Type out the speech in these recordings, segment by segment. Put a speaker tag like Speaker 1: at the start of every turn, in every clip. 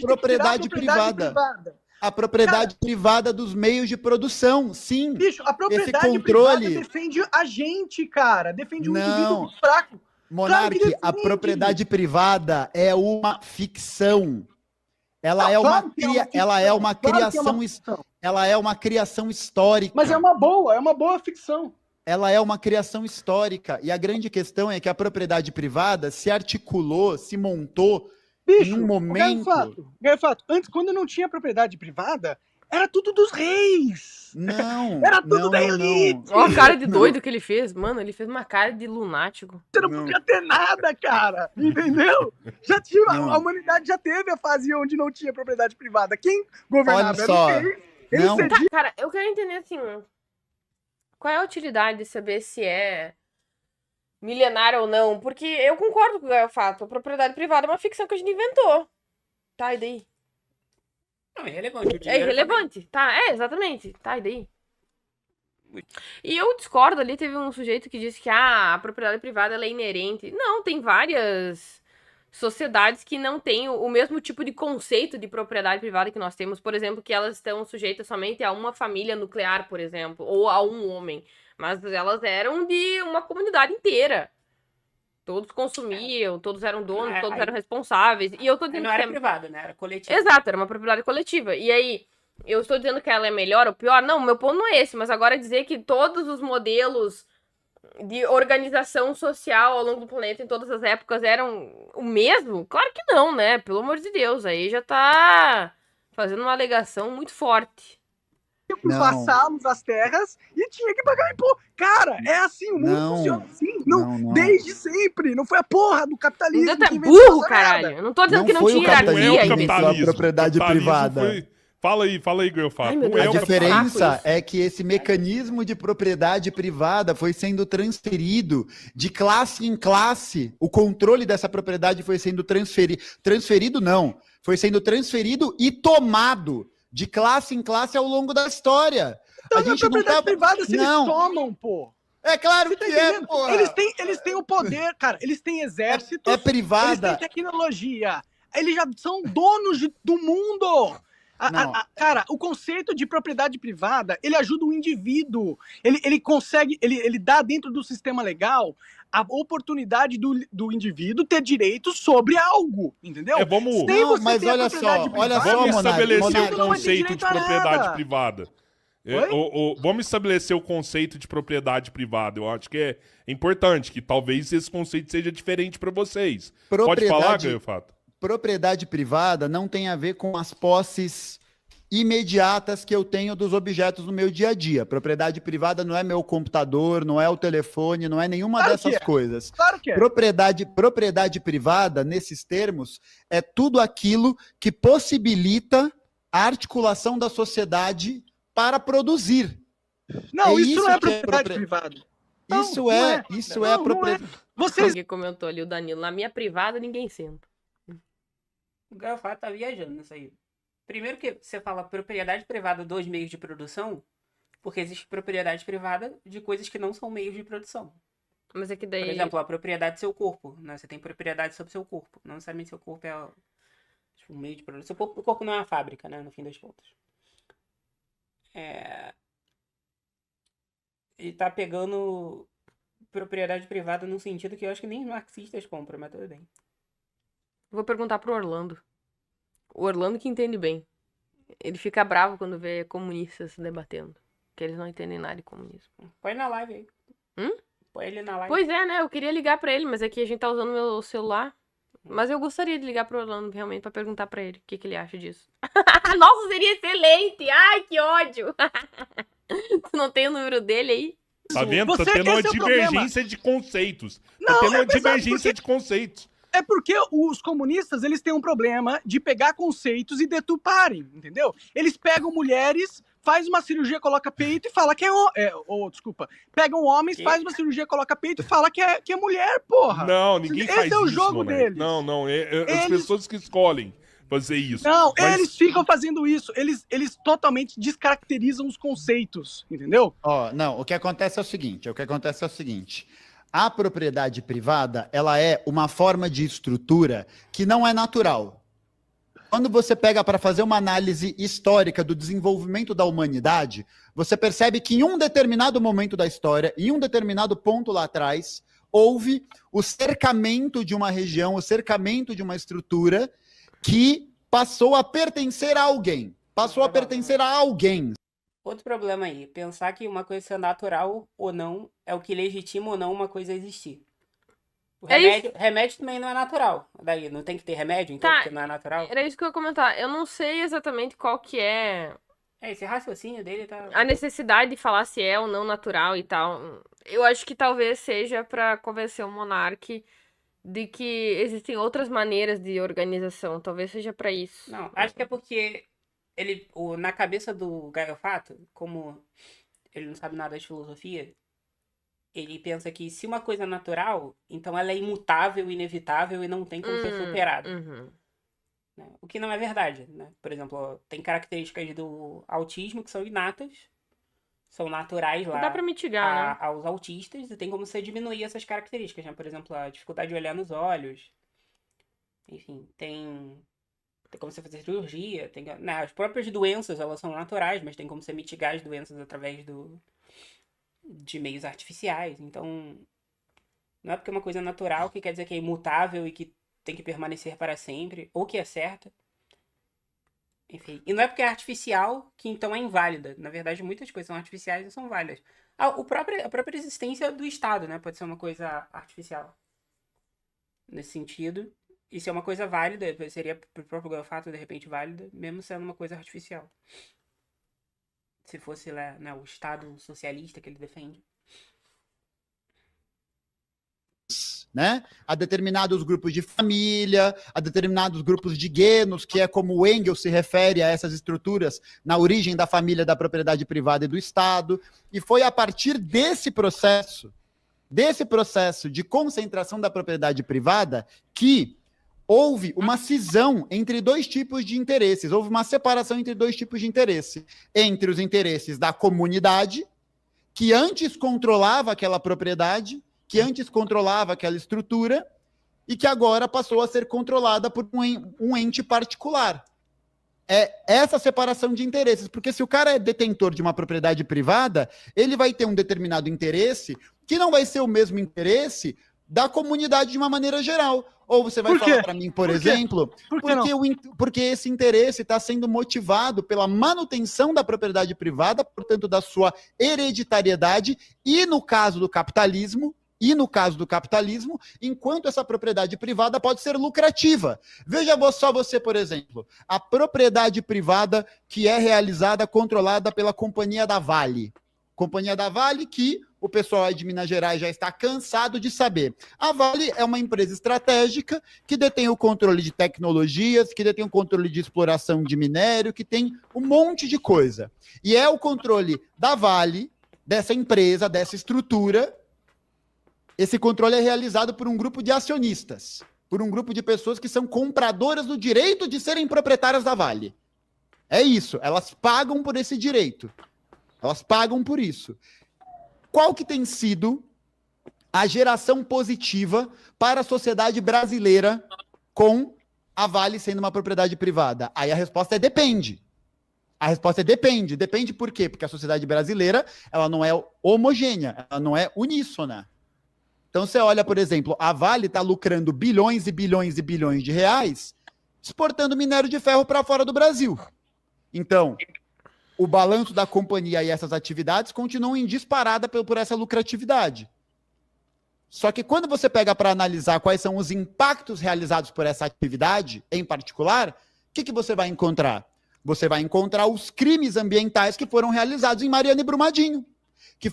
Speaker 1: propriedade privada. A propriedade privada dos meios de produção, sim.
Speaker 2: Bicho, a propriedade privada defende a gente, cara. Defende o indivíduo fraco.
Speaker 1: Monark, claro, a propriedade privada é uma ficção. Ela é uma criação histórica.
Speaker 2: Mas é uma boa ficção.
Speaker 1: Ela é uma criação histórica. E a grande questão é que a propriedade privada se articulou, se montou em um momento...
Speaker 2: Fato. Antes, quando não tinha propriedade privada, era tudo dos reis.
Speaker 1: Não.
Speaker 2: Era tudo da elite.
Speaker 3: Olha a cara de doido que ele fez. Mano, ele fez uma cara de lunático.
Speaker 2: Você não podia ter nada, cara. Entendeu? A humanidade já teve a fase onde não tinha propriedade privada. Quem governava era os reis.
Speaker 3: Tá, cara, eu quero entender assim... Qual é a utilidade de saber se é milenário ou não? Porque eu concordo com o fato. A propriedade privada é uma ficção que a gente inventou. Tá, e daí?
Speaker 4: Não, é irrelevante.
Speaker 3: É irrelevante. Tá, exatamente. Tá, e daí? E eu discordo ali. Teve um sujeito que disse que a propriedade privada ela é inerente. Não, tem várias sociedades que não têm o mesmo tipo de conceito de propriedade privada que nós temos. Por exemplo, que elas estão sujeitas somente a uma família nuclear, por exemplo, ou a um homem. Mas elas eram de uma comunidade inteira. Todos consumiam, todos eram donos, todos eram responsáveis. E eu tô dizendo
Speaker 4: não era privada, né? Era coletiva.
Speaker 3: Exato, era uma propriedade coletiva. E aí, eu estou dizendo que ela é melhor ou pior? Não, meu ponto não é esse. Mas agora dizer que todos os modelos de organização social ao longo do planeta em todas as épocas eram o mesmo? Claro que não, né? Pelo amor de Deus, aí já tá fazendo uma alegação muito forte.
Speaker 2: Os vassalos das terras e tinha que pagar imposto. Cara, é assim, o mundo funciona assim, desde sempre. Não foi a porra do capitalismo.
Speaker 3: Então, é burro, caralho. Eu não tô dizendo que não tinha hierarquia.
Speaker 1: A propriedade privada.
Speaker 5: Fala aí, Grelfato.
Speaker 1: A diferença é que esse mecanismo de propriedade privada foi sendo transferido de classe em classe. O controle dessa propriedade foi sendo foi sendo transferido e tomado de classe em classe ao longo da história.
Speaker 2: Então, a gente propriedade privada, eles tomam, pô.
Speaker 1: É claro que é, pô.
Speaker 2: Eles têm o poder, cara. Eles têm exército.
Speaker 1: É privada.
Speaker 2: Eles têm tecnologia. Eles já são donos do mundo. Cara, o conceito de propriedade privada, ele ajuda o indivíduo. Ele consegue, ele dá dentro do sistema legal a oportunidade do indivíduo ter direito sobre algo, entendeu?
Speaker 1: Mas olha só,
Speaker 5: vamos estabelecer o conceito de propriedade privada. Vamos estabelecer o conceito de propriedade privada. Eu acho que é importante, que talvez esse conceito seja diferente para vocês. Pode falar, Grelfato?
Speaker 1: Propriedade privada não tem a ver com as posses imediatas que eu tenho dos objetos no meu dia a dia. Propriedade privada não é meu computador, não é o telefone, não é nenhuma dessas coisas.
Speaker 2: Claro que é.
Speaker 1: Propriedade privada, nesses termos, é tudo aquilo que possibilita a articulação da sociedade para produzir.
Speaker 2: Não, isso não é propriedade privada.
Speaker 1: Isso é a propriedade.
Speaker 3: Alguém comentou ali, o Danilo, na minha privada ninguém senta.
Speaker 4: O Grelfato tá viajando nisso aí. Primeiro que você fala propriedade privada dos meios de produção, porque existe propriedade privada de coisas que não são meios de produção.
Speaker 3: Mas é que daí...
Speaker 4: Por exemplo, a propriedade do seu corpo, né? Você tem propriedade sobre o seu corpo. Não necessariamente seu corpo é um meio de produção. O corpo não é uma fábrica, né? No fim das contas. Ele tá pegando propriedade privada num sentido que eu acho que nem os marxistas compram, mas tudo bem.
Speaker 3: Vou perguntar pro Orlando. O Orlando que entende bem. Ele fica bravo quando vê comunistas debatendo. Que eles não entendem nada de comunismo.
Speaker 4: Põe na live aí. Põe ele na live.
Speaker 3: Pois é, né? Eu queria ligar pra ele, mas aqui a gente tá usando meu celular. Mas eu gostaria de ligar pro Orlando, realmente, pra perguntar pra ele o que ele acha disso. Nossa, seria excelente! Ai, que ódio! Tu não tem o número dele aí?
Speaker 5: Tá vendo? Tá tendo uma divergência de conceitos. Tá tendo uma divergência de conceitos.
Speaker 2: É porque os comunistas, eles têm um problema de pegar conceitos e deturparem, entendeu? Eles pegam mulheres, faz uma cirurgia, coloca peito e fala que pegam homens, faz uma cirurgia, coloca peito e fala que é mulher, porra.
Speaker 5: Não, ninguém faz isso.
Speaker 2: Esse é o jogo deles.
Speaker 5: Não, as pessoas que escolhem fazer isso.
Speaker 2: Não, eles ficam fazendo isso. Eles totalmente descaracterizam os conceitos, entendeu?
Speaker 1: Não, o que acontece é o seguinte, a propriedade privada, ela é uma forma de estrutura que não é natural. Quando você pega para fazer uma análise histórica do desenvolvimento da humanidade, você percebe que em um determinado momento da história, em um determinado ponto lá atrás, houve o cercamento de uma região, o cercamento de uma estrutura que passou a pertencer a alguém. Passou a pertencer a alguém.
Speaker 4: Outro problema aí, pensar que uma coisa é natural ou não é o que legitima ou não uma coisa existir. O remédio também não é natural. Daí, não tem que ter remédio, então, porque não é natural?
Speaker 3: Era isso que eu ia comentar. Eu não sei exatamente qual que é...
Speaker 4: Esse raciocínio dele tá...
Speaker 3: a necessidade de falar se é ou não natural e tal. Eu acho que talvez seja pra convencer o monarca de que existem outras maneiras de organização. Talvez seja pra isso.
Speaker 4: Não, acho que é porque na cabeça do Gaio Fato, como ele não sabe nada de filosofia, ele pensa que se uma coisa é natural, então ela é imutável, inevitável e não tem como ser superada. Né? O que não é verdade, né? Por exemplo, tem características do autismo que são inatas, são naturais lá
Speaker 3: Dá pra mitigar, né?
Speaker 4: aos autistas, e tem como você diminuir essas características, né? Por exemplo, a dificuldade de olhar nos olhos. Enfim, tem como você fazer cirurgia, né? As próprias doenças, elas são naturais, mas tem como você mitigar as doenças através de meios artificiais. Então, não é porque uma coisa é natural que quer dizer que é imutável e que tem que permanecer para sempre, ou que é certa. Enfim, e não é porque é artificial que então é inválida. Na verdade, muitas coisas são artificiais e são válidas. A própria existência do Estado, né? Pode ser uma coisa artificial. Nesse sentido. E se é uma coisa válida, seria pro próprio fato, de repente, válida, mesmo sendo uma coisa artificial. Se fosse lá, né, o Estado socialista que ele defende.
Speaker 1: Né? A determinados grupos de família, a determinados grupos de guenos, que é como o Engels se refere a essas estruturas na origem da família, da propriedade privada e do Estado. E foi a partir desse processo de concentração da propriedade privada, que houve uma cisão entre dois tipos de interesses, houve uma separação entre dois tipos de interesse. Entre os interesses da comunidade, que antes controlava aquela propriedade, que antes controlava aquela estrutura e que agora passou a ser controlada por um ente particular. É essa separação de interesses, porque se o cara é detentor de uma propriedade privada, ele vai ter um determinado interesse que não vai ser o mesmo interesse da comunidade de uma maneira geral. Ou você vai falar para mim, por exemplo, porque esse interesse está sendo motivado pela manutenção da propriedade privada, portanto, da sua hereditariedade, e no caso do capitalismo, enquanto essa propriedade privada pode ser lucrativa. Veja só você, por exemplo, a propriedade privada que é realizada, controlada pela Companhia da Vale. Companhia da Vale que o pessoal aí de Minas Gerais já está cansado de saber. A Vale é uma empresa estratégica que detém o controle de tecnologias, que detém o controle de exploração de minério, que tem um monte de coisa. E é o controle da Vale, dessa empresa, dessa estrutura. Esse controle é realizado por um grupo de acionistas, por um grupo de pessoas que são compradoras do direito de serem proprietárias da Vale. É isso, elas pagam por esse direito. Elas pagam por isso. Qual que tem sido a geração positiva para a sociedade brasileira com a Vale sendo uma propriedade privada? Aí a resposta é depende. A resposta é depende. Depende por quê? Porque a sociedade brasileira, ela não é homogênea, ela não é uníssona. Então você olha, por exemplo, a Vale está lucrando bilhões e bilhões e bilhões de reais exportando minério de ferro para fora do Brasil. Então, o balanço da companhia e essas atividades continuam em disparada por essa lucratividade. Só que quando você pega para analisar quais são os impactos realizados por essa atividade, em particular, o que você vai encontrar? Você vai encontrar os crimes ambientais que foram realizados em Mariana e Brumadinho. Que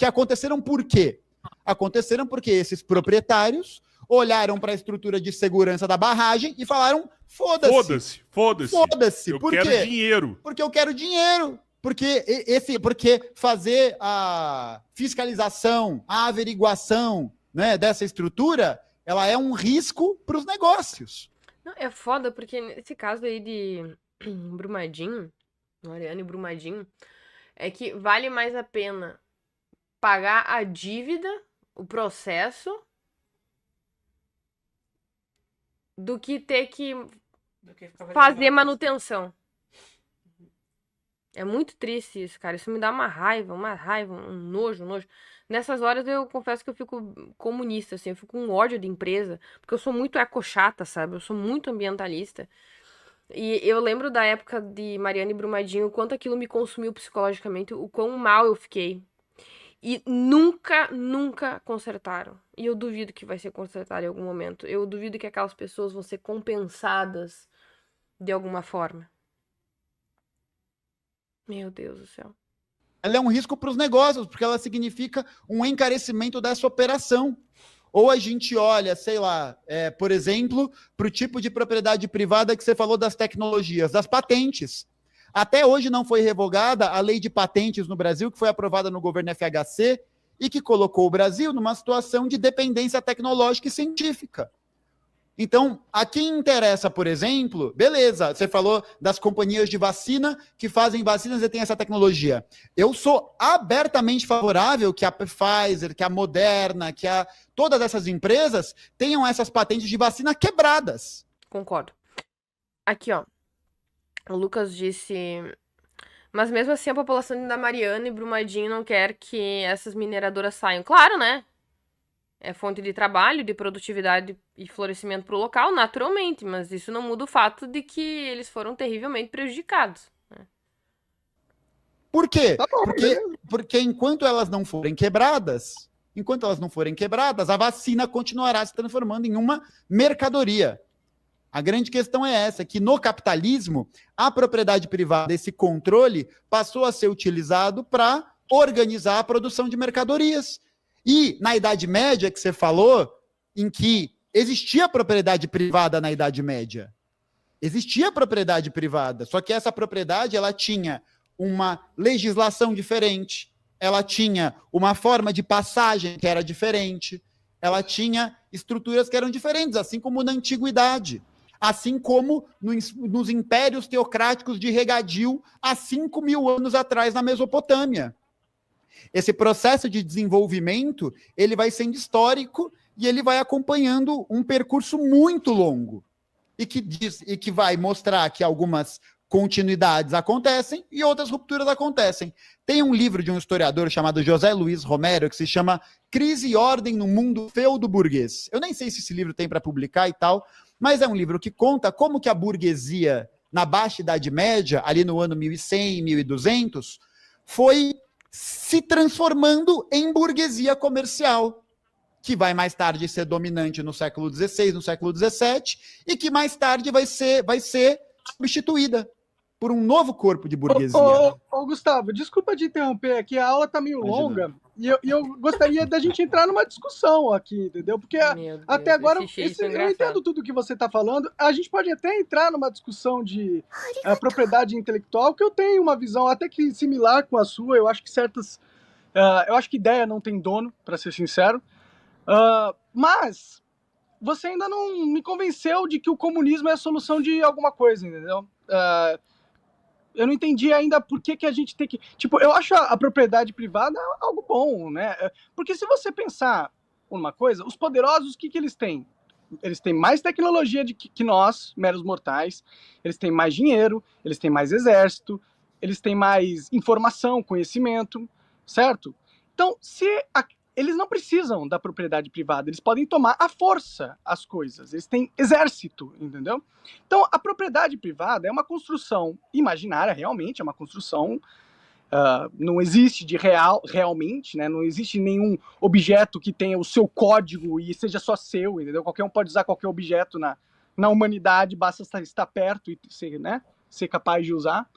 Speaker 1: aconteceram por quê? Aconteceram porque esses proprietários olharam para a estrutura de segurança da barragem e falaram: foda-se.
Speaker 5: Foda-se.
Speaker 1: Por quê?
Speaker 5: Quero dinheiro.
Speaker 1: Porque eu quero dinheiro. Porque fazer a fiscalização, a averiguação, né, dessa estrutura, ela é um risco para os negócios.
Speaker 3: Não, é foda, porque nesse caso aí de Brumadinho, Mariana e Brumadinho, é que vale mais a pena pagar a dívida, o processo, do que ter que
Speaker 4: do que ficar fazendo
Speaker 3: fazer manutenção. É muito triste isso, cara. Isso me dá uma raiva, um nojo. Nessas horas eu confesso que eu fico comunista, assim, eu fico com ódio de empresa, porque eu sou muito ecochata, sabe? Eu sou muito ambientalista. E eu lembro da época de Mariana e Brumadinho, o quanto aquilo me consumiu psicologicamente, o quão mal eu fiquei. E nunca consertaram. E eu duvido que vai ser consertado em algum momento. Eu duvido que aquelas pessoas vão ser compensadas de alguma forma. Meu Deus do céu.
Speaker 1: Ela é um risco para os negócios, porque ela significa um encarecimento dessa operação. Ou a gente olha, sei lá, por exemplo, para o tipo de propriedade privada que você falou das tecnologias, das patentes. Até hoje não foi revogada a lei de patentes no Brasil, que foi aprovada no governo FHC e que colocou o Brasil numa situação de dependência tecnológica e científica. Então, a quem interessa, por exemplo, beleza, você falou das companhias de vacina que fazem vacinas e têm essa tecnologia. Eu sou abertamente favorável que a Pfizer, que a Moderna, que todas essas empresas tenham essas patentes de vacina quebradas.
Speaker 3: Concordo. Aqui, ó. O Lucas disse... Mas mesmo assim a população da Mariana e Brumadinho não quer que essas mineradoras saiam. Claro, né? É fonte de trabalho, de produtividade e florescimento para o local, naturalmente, mas isso não muda o fato de que eles foram terrivelmente prejudicados. Né?
Speaker 1: Por quê? Porque enquanto elas não forem quebradas, a vacina continuará se transformando em uma mercadoria. A grande questão é essa, que no capitalismo, a propriedade privada, esse controle, passou a ser utilizado para organizar a produção de mercadorias. E na Idade Média, que você falou, em que existia propriedade privada na Idade Média. Existia propriedade privada, só que essa propriedade ela tinha uma legislação diferente, ela tinha uma forma de passagem que era diferente, ela tinha estruturas que eram diferentes, assim como na Antiguidade, assim como nos impérios teocráticos de regadio há 5.000 anos atrás na Mesopotâmia. Esse processo de desenvolvimento, ele vai sendo histórico e ele vai acompanhando um percurso muito longo e que vai mostrar que algumas continuidades acontecem e outras rupturas acontecem. Tem um livro de um historiador chamado José Luiz Romero que se chama Crise e Ordem no Mundo Feudo-Burguês. Eu nem sei se esse livro tem para publicar e tal, mas é um livro que conta como que a burguesia na Baixa Idade Média, ali no ano 1100, 1200, foi se transformando em burguesia comercial, que vai mais tarde ser dominante no século XVI, no século XVII, e que mais tarde vai ser substituída por um novo corpo de burguesia.
Speaker 2: Ô, Gustavo, desculpa te interromper aqui, a aula tá meio longa, e eu gostaria da gente entrar numa discussão aqui, entendeu? Porque até agora, eu entendo tudo que você tá falando, a gente pode até entrar numa discussão de propriedade intelectual, que eu tenho uma visão até que similar com a sua, eu acho que eu acho que ideia não tem dono, para ser sincero, mas você ainda não me convenceu de que o comunismo é a solução de alguma coisa, entendeu? Eu não entendi ainda por que a gente tem que... Tipo, eu acho a propriedade privada algo bom, né? Porque se você pensar uma coisa, os poderosos, o que eles têm? Eles têm mais tecnologia que nós, meros mortais, eles têm mais dinheiro, eles têm mais exército, eles têm mais informação, conhecimento, certo? Então, eles não precisam da propriedade privada, eles podem tomar à força as coisas, eles têm exército, entendeu? Então, a propriedade privada é uma construção imaginária, realmente, é uma construção, não existe realmente, né? Não existe nenhum objeto que tenha o seu código e seja só seu, entendeu? Qualquer um pode usar qualquer objeto na humanidade, basta estar perto e ser capaz de usar.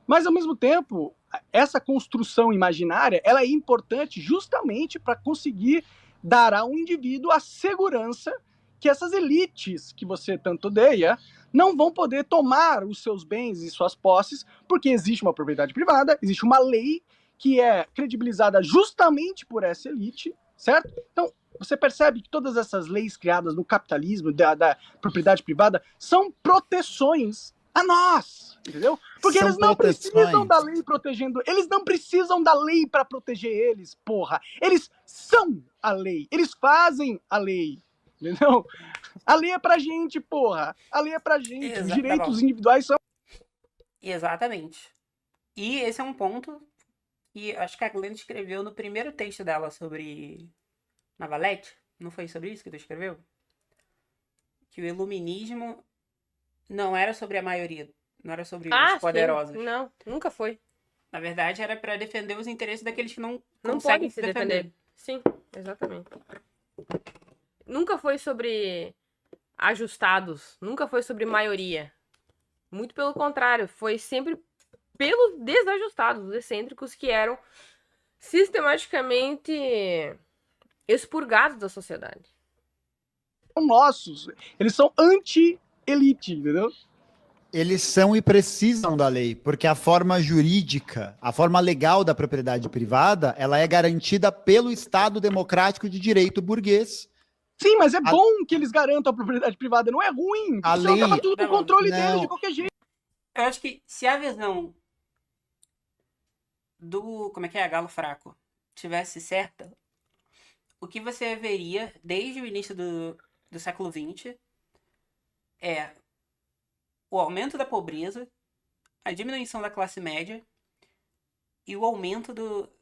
Speaker 2: Mas, ao mesmo tempo, essa construção imaginária, ela é importante justamente para conseguir dar a um indivíduo a segurança que essas elites que você tanto odeia não vão poder tomar os seus bens e suas posses, porque existe uma propriedade privada, existe uma lei que é credibilizada justamente por essa elite, certo? Então, você percebe que todas essas leis criadas no capitalismo, da propriedade privada, são proteções a nós, entendeu? Porque eles não precisam da lei protegendo, eles não precisam da lei para proteger eles, porra. Eles são a lei, eles fazem a lei, Entendeu? A lei é pra gente, porra. A lei é pra gente. Os direitos individuais são...
Speaker 4: Exatamente. E esse é um ponto que acho que a Glenn escreveu no primeiro texto dela sobre Navalete. Não foi sobre isso que tu escreveu? Que o iluminismo não era sobre a maioria. Não era sobre os poderosos.
Speaker 3: Sim. Não, nunca foi.
Speaker 4: Na verdade, era pra defender os interesses daqueles que não
Speaker 3: Não
Speaker 4: conseguem
Speaker 3: podem se defender. Sim, exatamente. Nunca foi sobre ajustados. Nunca foi sobre maioria. Muito pelo contrário. Foi sempre pelos desajustados, os excêntricos, que eram sistematicamente expurgados da sociedade.
Speaker 2: São nossos. Eles são anti-elite, entendeu?
Speaker 1: Eles são e precisam da lei, porque a forma jurídica, a forma legal da propriedade privada, ela é garantida pelo Estado democrático de direito burguês.
Speaker 2: Sim, mas é bom que eles garantam a propriedade privada, não é ruim.
Speaker 1: A lei...
Speaker 2: Tava tudo no controle deles de qualquer jeito.
Speaker 4: Eu acho que se a visão do, como é que é, galo fraco, tivesse certa, o que você veria desde o início do século XX é o aumento da pobreza, a diminuição da classe média e o aumento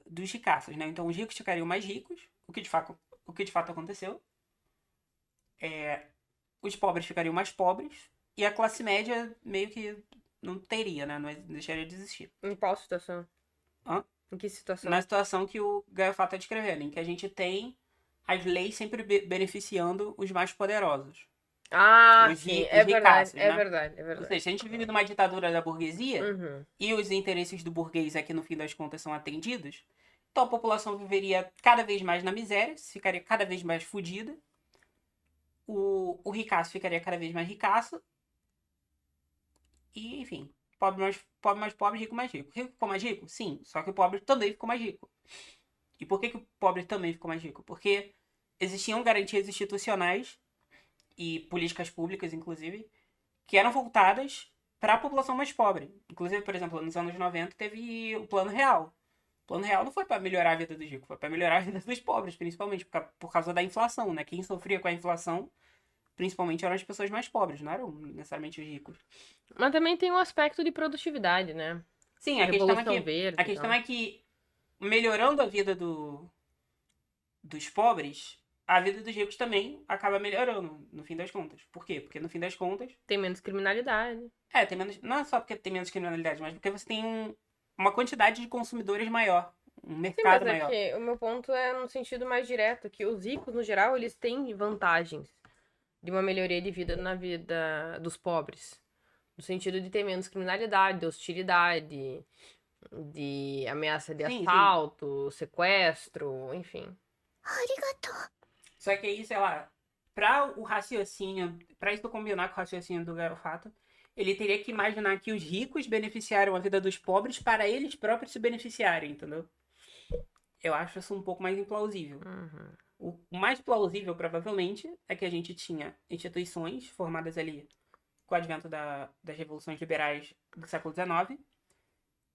Speaker 4: dos ricaços, né? Então os ricos ficariam mais ricos, o que de fato aconteceu. Os pobres ficariam mais pobres e a classe média meio que não teria, né? Não deixaria de existir.
Speaker 3: Em qual situação?
Speaker 4: Hã?
Speaker 3: Em que situação?
Speaker 4: Na situação que o Gaiofato está descrevendo, em que a gente tem as leis sempre beneficiando os mais poderosos.
Speaker 3: Ah, sim, é verdade,
Speaker 4: né?
Speaker 3: é verdade.
Speaker 4: Ou seja, se a gente vive numa ditadura da burguesia e os interesses do burguês aqui no fim das contas são atendidos, então a população viveria cada vez mais na miséria, ficaria cada vez mais fodida, o ricaço ficaria cada vez mais ricaço e, enfim, pobre mais pobre, rico mais rico. Rico ficou mais rico? Sim, só que o pobre também ficou mais rico. E por que o pobre também ficou mais rico? Porque existiam garantias institucionais e políticas públicas, inclusive, que eram voltadas para a população mais pobre. Inclusive, por exemplo, nos anos 90 teve o Plano Real. O Plano Real não foi para melhorar a vida dos ricos, foi para melhorar a vida dos pobres, principalmente por causa da inflação, né? Quem sofria com a inflação, principalmente, eram as pessoas mais pobres, não eram necessariamente os ricos.
Speaker 3: Mas também tem um aspecto de produtividade, né?
Speaker 4: Sim, a questão é que melhorando a vida dos pobres, a vida dos ricos também acaba melhorando, no fim das contas. Por quê? Porque no fim das contas...
Speaker 3: Tem menos criminalidade.
Speaker 4: Tem menos... Não é só porque tem menos criminalidade, mas porque você tem uma quantidade de consumidores maior. Um mercado maior.
Speaker 3: Que o meu ponto é no sentido mais direto, que os ricos, no geral, eles têm vantagens de uma melhoria de vida na vida dos pobres. No sentido de ter menos criminalidade, de hostilidade, de ameaça de assalto, sequestro, enfim.
Speaker 4: Só que aí, sei lá, pra isso combinar com o raciocínio do Gaiofato, ele teria que imaginar que os ricos beneficiaram a vida dos pobres para eles próprios se beneficiarem, entendeu? Eu acho isso um pouco mais implausível. O mais plausível, provavelmente, é que a gente tinha instituições formadas ali com o advento das revoluções liberais do século XIX,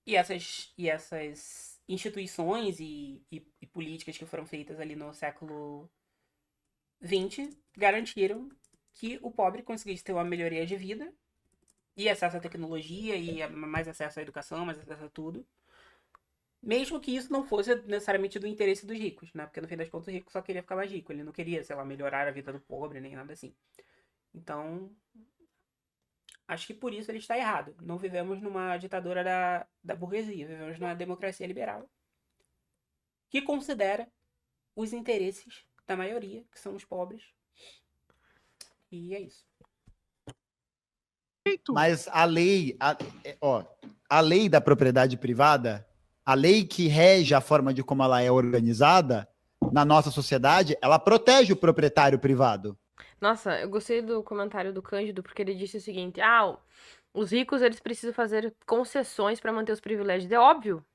Speaker 4: e essas instituições e políticas que foram feitas ali no século XX garantiram que o pobre conseguisse ter uma melhoria de vida e acesso à tecnologia e mais acesso à educação, mais acesso a tudo. Mesmo que isso não fosse necessariamente do interesse dos ricos, né? Porque no fim das contas o rico só queria ficar mais rico. Ele não queria, sei lá, melhorar a vida do pobre, nem nada assim. Então, acho que por isso ele está errado. Não vivemos numa ditadura da burguesia. Vivemos numa democracia liberal que considera os interesses da maioria, que são os pobres. E é isso.
Speaker 1: Mas a lei da propriedade privada, a lei que rege a forma de como ela é organizada na nossa sociedade, ela protege o proprietário privado.
Speaker 3: Nossa, eu gostei do comentário do Cândido, porque ele disse o seguinte: os ricos eles precisam fazer concessões para manter os privilégios. É óbvio.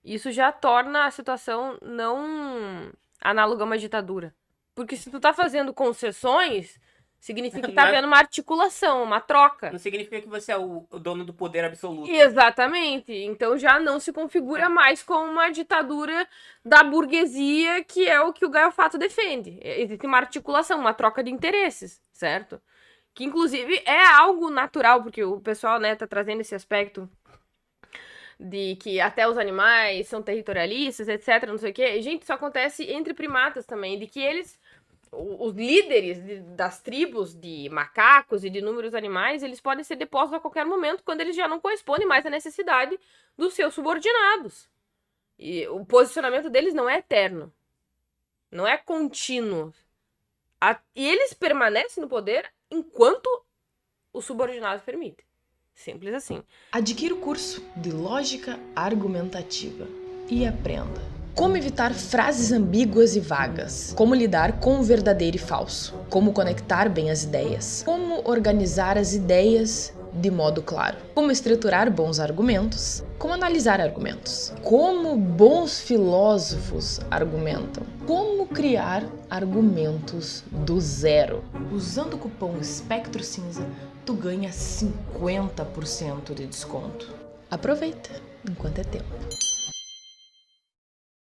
Speaker 3: Isso já torna a situação não análoga a uma ditadura. Porque se tu tá fazendo concessões, Significa que tá havendo uma articulação, uma troca.
Speaker 4: Não significa que você é o dono do poder absoluto.
Speaker 3: Exatamente. Então já não se configura mais como uma ditadura da burguesia, que é o que o Gaio Fato defende. Existe uma articulação, uma troca de interesses, certo? Que inclusive é algo natural, porque o pessoal, né, tá trazendo esse aspecto de que até os animais são territorialistas, etc, não sei o quê. Gente, isso acontece entre primatas também, de que eles... Os líderes das tribos de macacos e de inúmeros animais, eles podem ser depostos a qualquer momento quando eles já não correspondem mais à necessidade dos seus subordinados. E o posicionamento deles não é eterno. Não é contínuo. E eles permanecem no poder enquanto os subordinados permitem. Simples assim.
Speaker 6: Adquira o curso de Lógica Argumentativa e aprenda como evitar frases ambíguas e vagas, como lidar com o verdadeiro e falso, como conectar bem as ideias, como organizar as ideias de modo claro, como estruturar bons argumentos, como analisar argumentos, como bons filósofos argumentam, como criar argumentos do zero. Usando o cupom Espectro Cinza, tu ganha 50% de desconto. Aproveita enquanto é tempo.